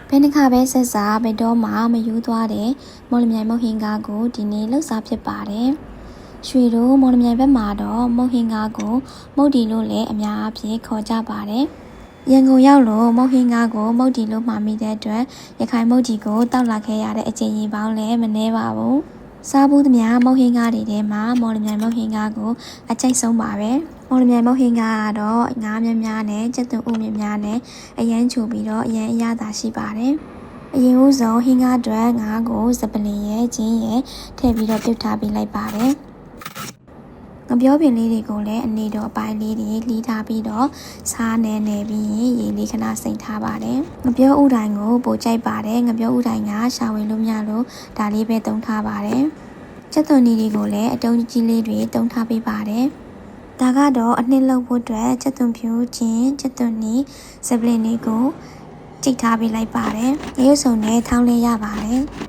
ဘယ်နှခါပဲဆက်စားဘယ်တော့မှမယူသွားတဲ့မော်လမြိုင်မုတ်ဟင်ကားကိုဒီနေ့လှုပ်စားဖြစ်ပါတယ်။ရွှေတို့မော်လမြိုင်ဘက်မှာတော့မုတ်ဟင်ကားကိုမုတ်တီလို့လည်းအများအပြားခေါ်ကြပါတယ်။ရန်ကုန်ရောက်လို့မုတ်ဟင်ကားကိုမုတ်တီလို့မှာမိတဲ့အတွက်ရခိုင်မုတ်တီကိုတောက်လာခဲ့ရတဲ့အချိန်ကြီးပေါင်းလည်းမနှဲပါဘူး။စားဘူးသမျှမုတ်ဟင်ကားတွေထဲမှာမော်လမြိုင်မုတ်ဟင်ကားကိုအကြိုက်ဆုံးပါပဲ။မော်လမြိုင်မုတ်ဟင်ကားကတော့ငါးများနဲ့ကျက်သွန်ဥများနဲ့အရန်ချိုပြီးတော့အရန်အရသာရှိပါတယ်။အရင်ဦးဆုံးဟင်းကားအတွက်ငါးကိုစပလင်ရဲ့ချင်းရဲ့ထည့်ပြီးတော့ပြုတ်ထားပေးလိုက်ပါတယ်။ငပြောပင်လေးတွေကိုလည်းအနေတော်အပိုင်းလေးတွေလှီးထားပြီးတော့စားနေပြီးရင်ရေလေးခဏစိမ့်ထားပါတယ်။ငပြောဥတိုင်းကိုပို့ကြိုက်ပါတယ်။ငပြောဥတိုင်းကရှာဝင်လို့မရလို့ဒါလေးပဲတုံးထားပါတယ်။ချက်သွန်နီတွေကိုလည်းအတုံးကြီးလေးတွေတုံးထားပေးပါတယ်။ဒါကတော့အနှစ်လောက်ဖို့အတွက်ချက်သွန်ဖြူချင်းချက်သွန်နီစပလင်လေးကိုကြိတ်ထားပေးလိုက်ပါတယ်။ရုပ်စုံနဲ့ထောင်းလေးရပါတယ်။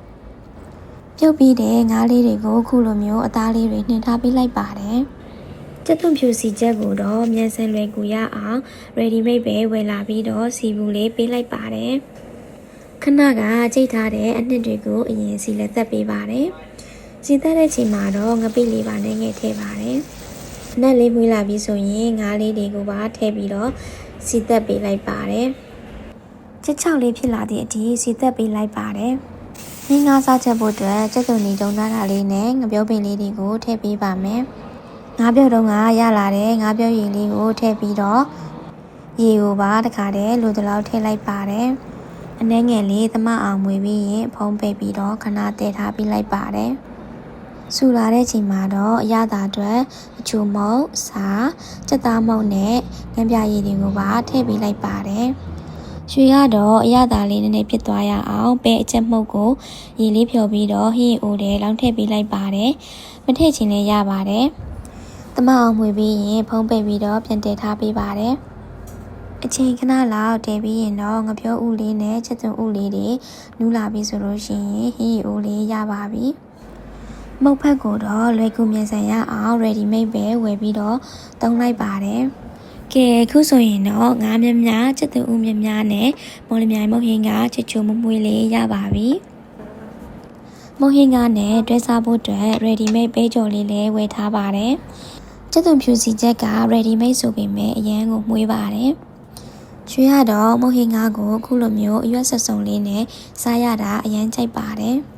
ပြုတ်ပြီးတဲ့ငါးလေးတွေကိုခုလိုမျိုးအသားလေးတွေနှင်ထားပေးလိုက်ပါတယ်။ချက်သွန်ဖြူစီချက်ကိုတော့မြန်ဆန်လွယ်ကူရအောင် ready made ပဲဝယ်လာပြီးတော့စီဘူးလေးပေးလိုက်ပါတယ်။ခဏကကြိတ်ထားတဲ့အနှစ်တွေကိုအရင်စီလက်သက်ပေးပါတယ်။စီသက်တဲ့ချိန်မှာတော့ငပိလေးပါနဲ့ငယ်ထည့်ပါတယ်။အနက်လေးမွေးလာပြီးဆိုရင်ငါးလေးတွေကိုပါထည့်ပြီးတော့စီသက်ပေးလိုက်ပါတယ်။ချက်ချောက်လေးဖြစ်လာတဲ့အထိစီသက်ပေးလိုက်ပါတယ်။ဟင်းငါးစားချက်ဖို့အတွက်ချက်သွန်နီတုံးထားတာလေးနဲ့ငပြောပင်လေးတွေကိုထည့်ပေးပါမယ်။ငါးပြုတ်တုံးကရလာတဲ့ငါးပြုတ်ရည်လေးကိုထည့်ပြီးတော့ရေကိုပါတခါတည်းလိုတလောက်ထည့်လိုက်ပါတယ်။အနှဲငယ်လေးသမအောင်မွေပြီးရင်ဖုံးပိတ်ပြီးတော့ခဏတည်ထားပေးလိုက်ပါတယ်။ဆူလာတဲ့ချိန်မှာတော့အရသာအတွက်အချိုမုတ်စားစက်သားမုတ်နဲ့ငန်းပြရည်တွေကိုပါထည့်ပေးလိုက်ပါတယ်။ရွှေကတော့အရသာလေးနည်းနည်းဖြစ်သွားရအောင်ပဲအချက်မှုတ်ကိုရေလေးဖြော်ပြီးတော့ဟင်းအိုတယ်လောင်းထည့်ပေးလိုက်ပါတယ်။မထည့်ချင်လည်းရပါတယ်။သမအောင်မွေပြီးရင်ဖုံးပိတ်ပြီးတော့ပြန်တည်ထားပေးပါတယ်။အချိန်ခဏလောက်တည်ပြီးရင်တော့ငပြောဥလေးနဲ့ချက်သွန်ဥလေးတွေနူးလာပြီဆိုလို့ရှိရင်ဟင်းအိုလေးရပါပြီ။မုတ်ဖက်ကိုတော့လွယ်ကူမြန်ဆန်ရအောင် ready made ပဲဝယ်ပြီးတော့သုံးလိုက်ပါတယ်။ကဲခုဆိုရင်တော့ငါးများချက်သွန်ဥများနဲ့မော်လမြိုင်မုတ်ဟင်းကချစ်ချိုမမွေးလေးရပါပြီ။မုတ်ဟင်းကနဲ့တွဲစားဖို့အတွက် ready made ပဲကြော်လေးလည်းဝယ်ထားပါတယ်။ချက်သွန်ဖြူစီချက်က ready made ဆိုပေမဲ့အရန်ကိုမွေးပါတယ်။ကျွေးရတော့မုတ်ဟင်းကကိုခုလိုမျိုးအရွက်ဆက်စုံလေးနဲ့စားရတာအရန်ကြိုက်ပါတယ်။